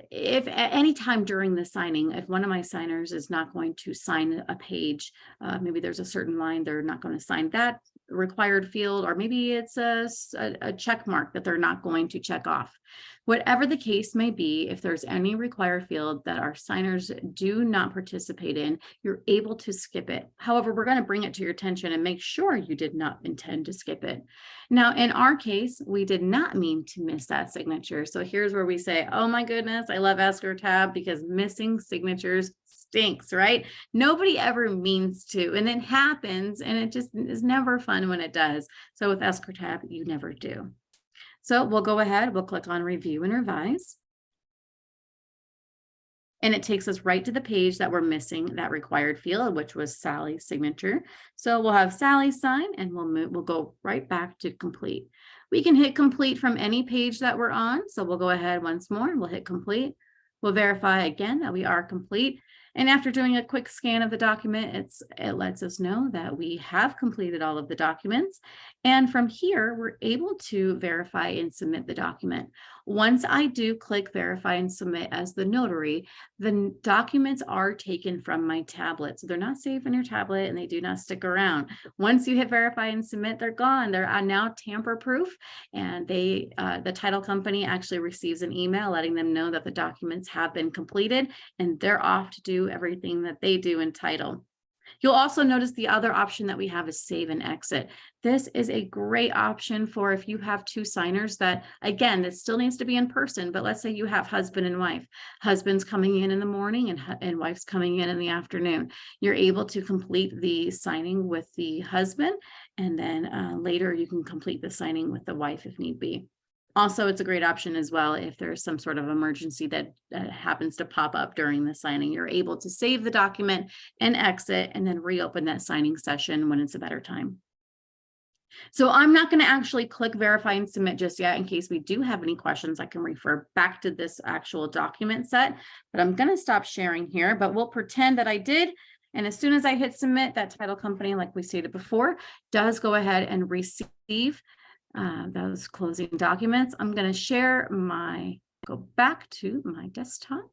if at any time during the signing, if one of my signers is not going to sign a page, maybe there's a certain line, they're not going to sign that required field, or maybe it's a check mark that they're not going to check off. Whatever the case may be, if there's any required field that our signers do not participate in, you're able to skip it. However, we're going to bring it to your attention and make sure you did not intend to skip it. Now, in our case, we did not mean to miss that signature. So here's where we say, oh my goodness, I love ESCROW TAB because missing signatures stinks, right? Nobody ever means to, and it happens, and it just is never fun when it does. So with ESCROW TAB, you never do. So we'll go ahead, we'll click on review and revise. And it takes us right to the page that we're missing that required field, which was Sally's signature. So we'll have Sally sign, and we'll go right back to complete. We can hit complete from any page that we're on. So we'll go ahead once more, we'll hit complete. We'll verify again that we are complete. And after doing a quick scan of the document, it lets us know that we have completed all of the documents. And from here, we're able to verify and submit the document. Once I do click verify and submit as the notary, the documents are taken from my tablet. So they're not safe on your tablet, and they do not stick around. Once you hit verify and submit, they're gone. They're now tamper proof, and the title company actually receives an email letting them know that the documents have been completed, and they're off to do everything that they do in title. You'll also notice the other option that we have is save and exit. This is a great option for if you have 2 signers that, again, this still needs to be in person, but let's say you have husband and wife. Husband's coming in the morning and wife's coming in the afternoon. You're able to complete the signing with the husband, and then later you can complete the signing with the wife if need be. Also, it's a great option as well if there's some sort of emergency that happens to pop up during the signing. You're able to save the document and exit, and then reopen that signing session when it's a better time. So I'm not going to actually click verify and submit just yet. In case we do have any questions, I can refer back to this actual document set, but I'm going to stop sharing here, but we'll pretend that I did. And as soon as I hit submit, that title company, like we stated before, does go ahead and receive those closing documents. I'm going to go back to my desktop.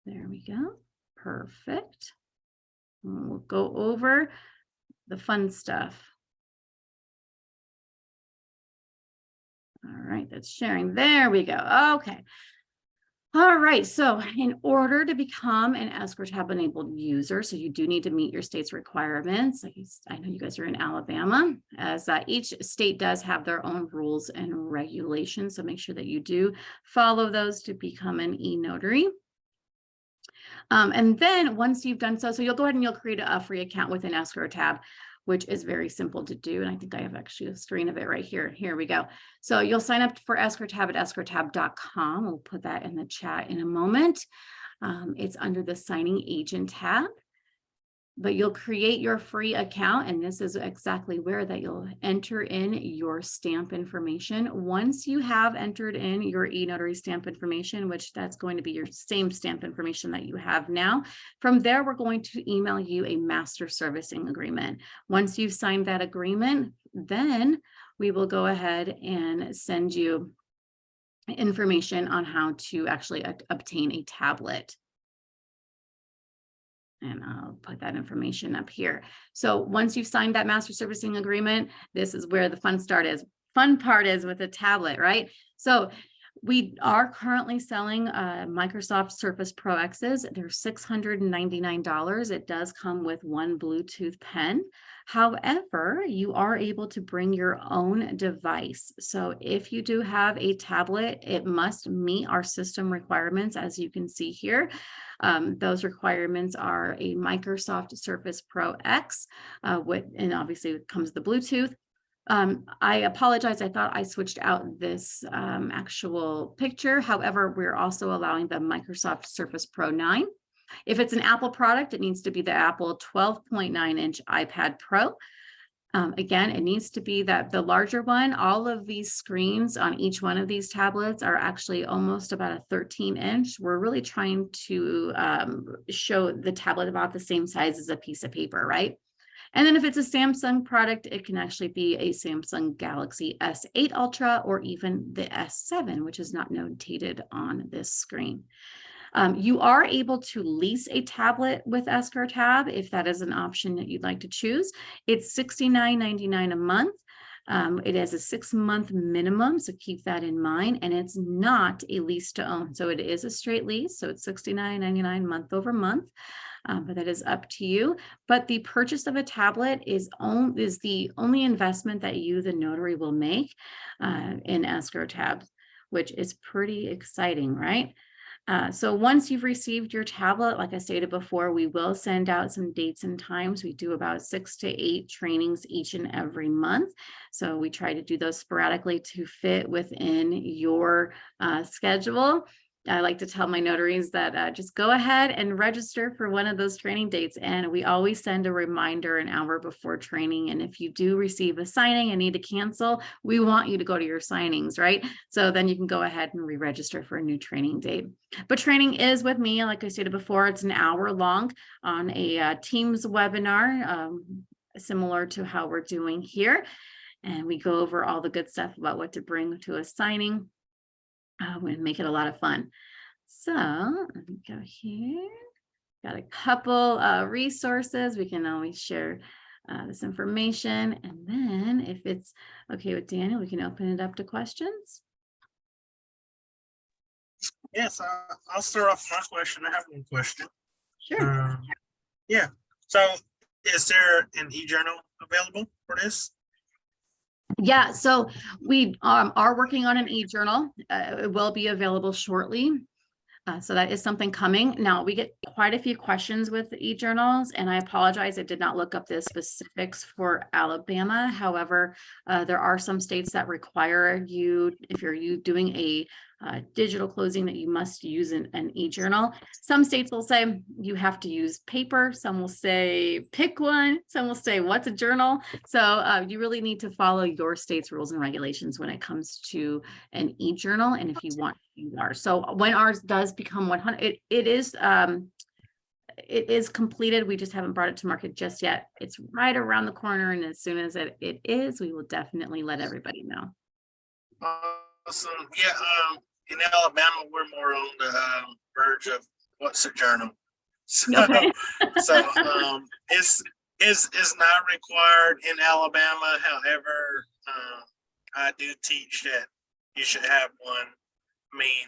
There we go. Perfect. And we'll go over the fun stuff. All right, that's sharing. There we go. Okay. All right, so in order to become an ESCROW TAB enabled user, so you do need to meet your state's requirements. I know you guys are in Alabama, as each state does have their own rules and regulations, so make sure that you do follow those to become an e-notary. And then once you've done so you'll go ahead and you'll create a free account within ESCROW TAB, which is very simple to do. And I think I have actually a screen of it right here. Here we go. So you'll sign up for ESCROW TAB at escrowtab.com. We'll put that in the chat in a moment. It's under the signing agent tab. but you'll create your free account, and this is exactly where that you'll enter in your stamp information. Once you have entered in your eNotary stamp information, which that's going to be your same stamp information that you have now, from there, we're going to email you a master servicing agreement. Once you've signed that agreement, then we will go ahead and send you information on how to actually obtain a tablet. And I'll put that information up here. So once you've signed that master servicing agreement, this is where the fun part is with a tablet, right? So we are currently selling Microsoft Surface Pro X's. They're $699. It does come with one Bluetooth pen. However, you are able to bring your own device. So if you do have a tablet, it must meet our system requirements, as you can see here. Those requirements are a Microsoft Surface Pro X, and obviously it comes with the Bluetooth. I apologize. I thought I switched out this actual picture. However, we're also allowing the Microsoft Surface Pro 9. If it's an Apple product, it needs to be the Apple 12.9-inch iPad Pro. Again, it needs to be the larger one. All of these screens on each one of these tablets are actually almost about a 13-inch. We're really trying to show the tablet about the same size as a piece of paper, right? And then if it's a Samsung product, it can actually be a Samsung Galaxy S8 Ultra or even the S7, which is not notated on this screen. You are able to lease a tablet with ESCROW TAB if that is an option that you'd like to choose. It's $69.99 a month. It has a 6-month minimum, so keep that in mind. And it's not a lease to own. So it is a straight lease. So it's $69.99 month over month. But that is up to you. But the purchase of a tablet is the only investment that you, the notary, will make in ESCROW TAB, which is pretty exciting, right? So once you've received your tablet, like I stated before, we will send out some dates and times. We do about 6 to 8 trainings each and every month. So we try to do those sporadically to fit within your schedule. I like to tell my notaries that just go ahead and register for one of those training dates. And we always send a reminder an hour before training. And if you do receive a signing and need to cancel, we want you to go to your signings, right? So then you can go ahead and re-register for a new training date. But training is with me. Like I stated before, it's an hour long on a Teams webinar, similar to how we're doing here. And we go over all the good stuff about what to bring to a signing. And make it a lot of fun. So let me go here. Got a couple resources. We can always share this information. And then if it's okay with Daniel, we can open it up to questions. Yes, I'll start off my question. I have one question. Sure. Yeah. So is there an e-journal available for this? Yeah, so we are working on an e-journal. It will be available shortly. So that is something coming. Now, we get quite a few questions with e-journals, and I apologize, I did not look up the specifics for Alabama. However, there are some states that require you, if you're doing a digital closing, that you must use an e-journal. Some states will say you have to use paper. Some will say pick one. Some will say what's a journal. So you really need to follow your state's rules and regulations when it comes to an e-journal. And if you want to use ours. So when ours does become 100, it is completed. We just haven't brought it to market just yet. It's right around the corner. And as soon as it is, we will definitely let everybody know. Awesome. Yeah. In Alabama, we're more on the verge of what's a journal. So, Okay. It's not required in Alabama. However, I do teach that you should have one. I mean,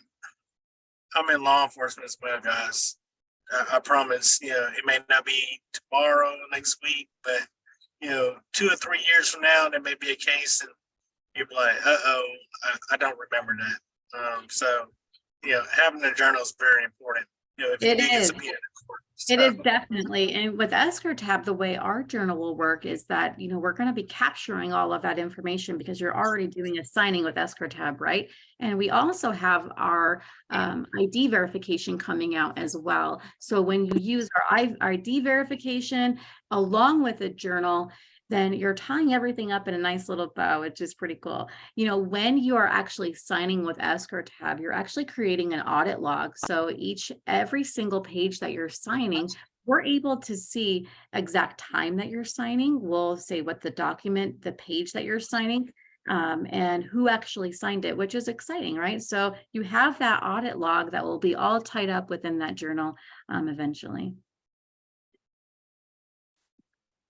I'm in law enforcement as well, guys. I promise, it may not be tomorrow, next week, but 2 or 3 years from now, there may be a case and you'll be like, I don't remember that. So having a journal is very important. If you It do get is. subpoenaed in court. It is definitely, and with ESCROW tab, the way our journal will work is that, we're going to be capturing all of that information because you're already doing a signing with ESCROW tab, right? And we also have our ID verification coming out as well. So when you use our ID verification along with a journal, then you're tying everything up in a nice little bow, which is pretty cool. When you are actually signing with ESCROW tab, you're actually creating an audit log. So every single page that you're signing, we're able to see exact time that you're signing. We'll say what the page that you're signing, and who actually signed it, which is exciting, right? So you have that audit log that will be all tied up within that journal eventually.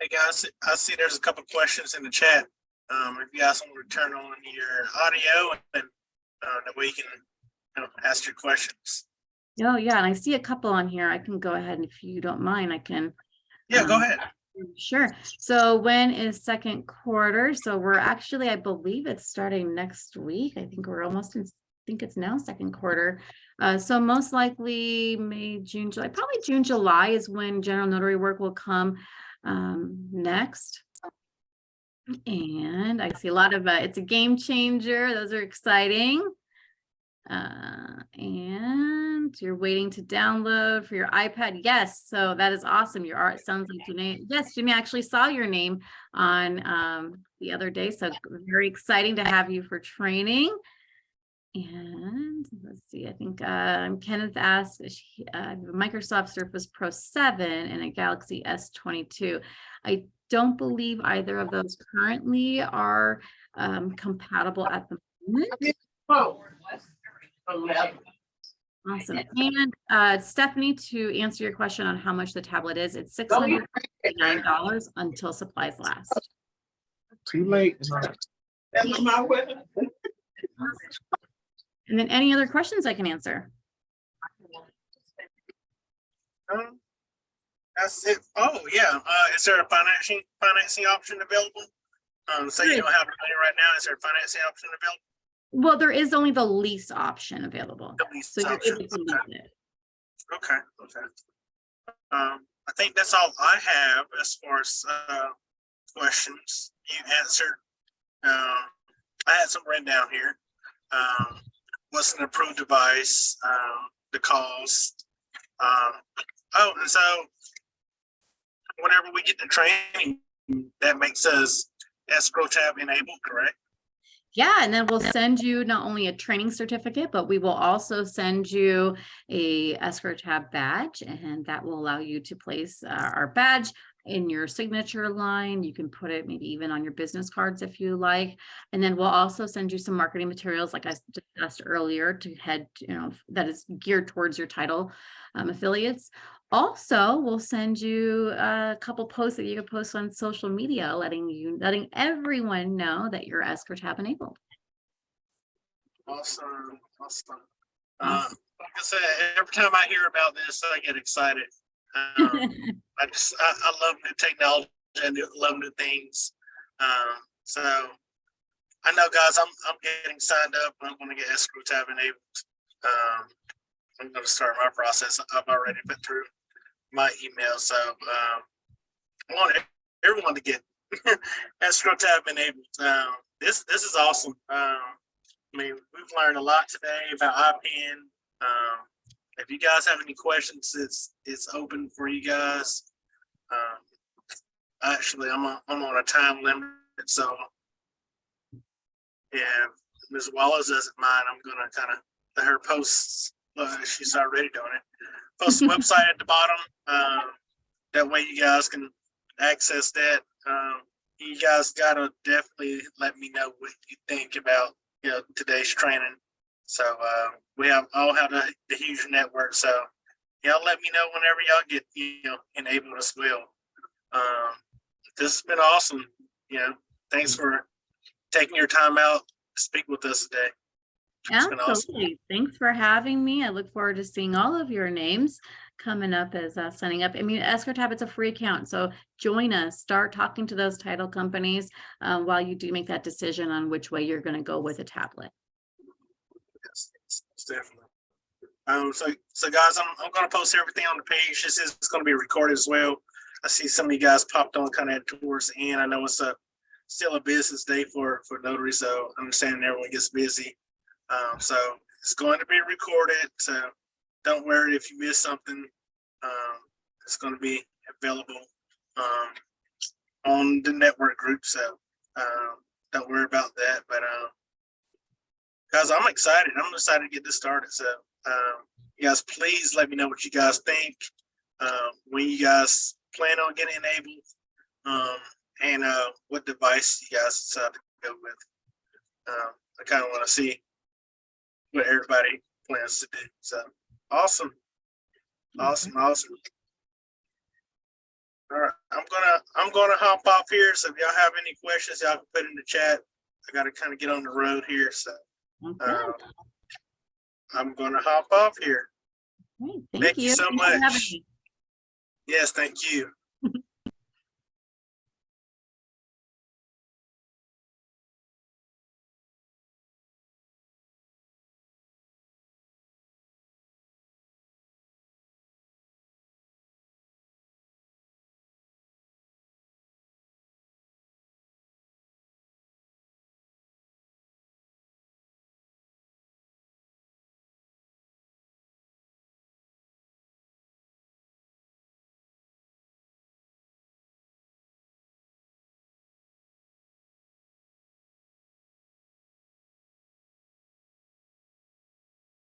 Hey guys, I see there's a couple questions in the chat. If you guys want to turn on your audio, and that way you can ask your questions. Oh yeah, and I see a couple on here. I can go ahead, and if you don't mind, I can. Yeah, go ahead. Sure. So when is second quarter? So we're actually, I believe it's starting next week. I think we're almost in, I think it's now second quarter. So most likely May, June, July, probably June, July is when general notary work will come next. And I see a lot of, it's a game changer. Those are exciting. And you're waiting to download for your iPad. Yes, so that is awesome. Your art sounds like Janae. Yes, Jimmy, actually saw your name on the other day. So very exciting to have you for training. And let's see, I think Kenneth asked Microsoft Surface Pro 7 and a Galaxy S22. I don't believe either of those currently are compatible at the moment. Awesome. And Stephanie, to answer your question on how much the tablet is, it's $609 until supplies last. Too late. That's my weather. And then any other questions I can answer? That's it. Oh yeah. Is there a financing option available? Say you don't have the money right now. Is there a financing option available? Well, there is only the lease option available. The lease so option. You're able to lease it. Okay. I think that's all I have as far as questions you answered. I had some written down here. What's an approved device? The cost. And so whenever we get the training, that makes us ESCROW tab enabled, correct? Yeah, and then we'll send you not only a training certificate, but we will also send you a ESCROW tab badge, and that will allow you to place our badge in your signature line. You can put it maybe even on your business cards if you like. And then we'll also send you some marketing materials, like I discussed earlier, to head, that is geared towards your title affiliates. Also, we'll send you a couple posts that you can post on social media, letting everyone know that you're ESCROW tab enabled. Awesome. Like I said, every time I hear about this, I get excited. I love new technology and love new things. So I know, guys, I'm getting signed up. I'm going to get ESCROW tab enabled. I'm going to start my process. I've already been through my email, so I want everyone to get ESCROW tab enabled. This is awesome. I mean, we've learned a lot today about IPEN. If you guys have any questions, it's open for you guys. Actually, I'm on a time limit, so if Ms. Wallace doesn't mind, I'm gonna kind of let her post. She's already doing it. Post the website at the bottom. That way, you guys can access that. You guys gotta definitely let me know what you think about today's training. So we all have the huge network. So y'all let me know whenever y'all get enabled as well. This has been awesome. Thanks for taking your time out to speak with us today. Absolutely. Awesome. Thanks for having me. I look forward to seeing all of your names coming up as signing up. I mean, ESCROW tab, it's a free account. So join us, start talking to those title companies while you do make that decision on which way you're going to go with a tablet. Yes, definitely. So guys, I'm gonna post everything on the page. This is gonna be recorded as well. I see some of you guys popped on kind of towards the end. I know it's still a business day for Notary, so I understand everyone gets busy. So it's going to be recorded. So don't worry if you miss something. It's going to be available on the network group. So don't worry about that. But guys, I'm excited. I'm excited to get this started. So you guys, please let me know what you guys think. When you guys plan on getting enabled, and what device you guys decide to go with. I kind of want to see what everybody plans to do. So awesome. Awesome. All right, I'm gonna hop off here. So if y'all have any questions, y'all can put in the chat. I gotta kind of get on the road here. So I'm gonna hop off here. Great, Thank you so Thanks for having much. me. Yes, thank you.